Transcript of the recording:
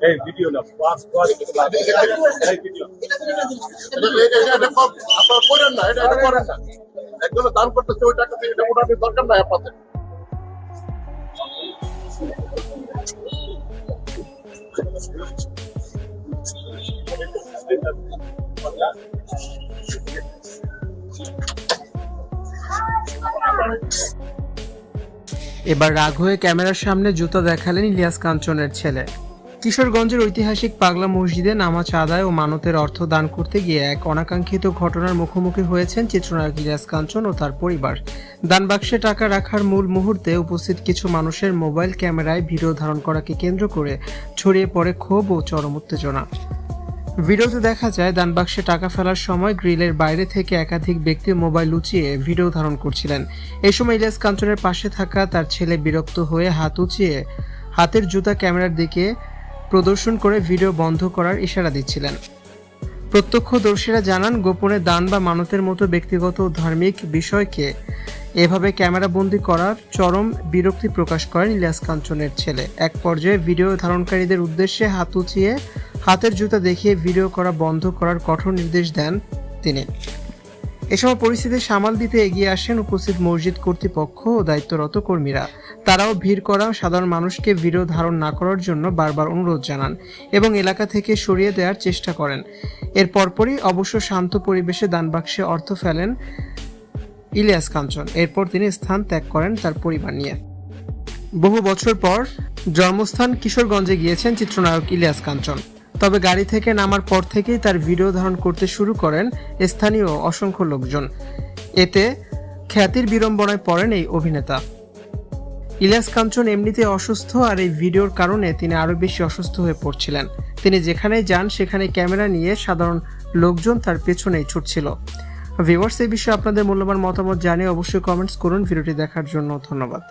এই ভিডিও না পাস করে এই ভিডিও এটা কম আপনারা করেন না, এটা করেন না। একজন দান করতেছে ওই টাকা দিয়ে, এটা ওঠানোর দরকার নাই আপনাদের। এবার রাগ হয়ে ক্যামেরার সামনে জুতা দেখালেন ইলিয়াস কাঞ্চনের ছেলে। কিশোরগঞ্জের ঐতিহাসিক পাগলা মসজিদে নামাজ আদায় ও মানতের অর্থ দান করতে গিয়ে এক অনাকাঙ্ক্ষিত ঘটনার মুখোমুখি হয়েছেন চিত্রনায়ক ইলিয়াস কাঞ্চন ও তার পরিবার। দান বাক্সে টাকা রাখার মূল মুহূর্তে উপস্থিত কিছু মানুষের মোবাইল ক্যামেরায় ভিডিও ধারণ করাকে কেন্দ্র করে ছড়িয়ে পড়ে ক্ষোভ ও চরম উত্তেজনা। ভিডিওতে দেখা যায় দান বাক্সে টাকা ফেলার সময় গ্রিলের বাইরে থেকে একাধিক ব্যক্তি মোবাইল লুচিয়ে ভিডিও ধারণ করছিলেন। এই সময় ইলিয়াস কাঞ্চনের পাশে থাকা তার ছেলে বিরক্ত হয়ে হাত উঁচিয়ে হাতের জুতা ক্যামেরার দিকে প্রদর্শন করে ভিডিও বন্ধ করার ইশারা দিচ্ছিলেন। প্রত্যক্ষদর্শীরা জানান, গোপনে দান বা মানতের মতো ব্যক্তিগত ও ধার্মিক বিষয়কে এভাবে ক্যামেরাবন্দি করার চরম বিরক্তি প্রকাশ করেন ইলিয়াস কাঞ্চনের ছেলে। এক পর্যায়ে ভিডিও ধারণকারীদের উদ্দেশ্যে হাত উঁচিয়ে হাতের জুতা দেখিয়ে ভিডিও করা বন্ধ করার কঠোর নির্দেশ দেন তিনি। এ সময় পরিস্থিতি সামাল দিতে এগিয়ে আসেন উপস্থিত মসজিদ কর্তৃপক্ষ ও দায়িত্বরত কর্মীরা। তারাও ভিড় করা সাধারণ মানুষকে ভিডিও ধারণ না করার জন্য বারবার অনুরোধ জানান এবং এলাকা থেকে সরিয়ে দেওয়ার চেষ্টা করেন। এর পরপরই অবশ্য শান্ত পরিবেশে দানবাক্সে অর্থ ফেলেন ইলিয়াস কাঞ্চন। এরপর তিনি স্থান ত্যাগ করেন তার পরিবার নিয়ে। বহু বছর পর জন্মস্থান কিশোরগঞ্জে গিয়েছেন চিত্রনায়ক ইলিয়াস কাঞ্চন। তবে গাড়ি থেকে নামার পর থেকেই তার ভিডিও ধারণ করতে শুরু করেন স্থানীয় অসংখ্য লোকজন। এতে খ্যাতির বিড়ম্বনায় পড়েন এই অভিনেতা। ইলিয়াস কাঞ্চন এমনিতে অসুস্থ, আর এই ভিডিওর কারণে তিনি আরও বেশি অসুস্থ হয়ে পড়ছিলেন। তিনি যেখানেই যান সেখানে ক্যামেরা নিয়ে সাধারণ লোকজন তার পেছনেই ছুটছিল। ভিউয়ার্স, এই বিষয়ে আপনাদের মূল্যবান মতামত জানিয়ে অবশ্যই কমেন্টস করুন। ভিডিওটি দেখার জন্য ধন্যবাদ।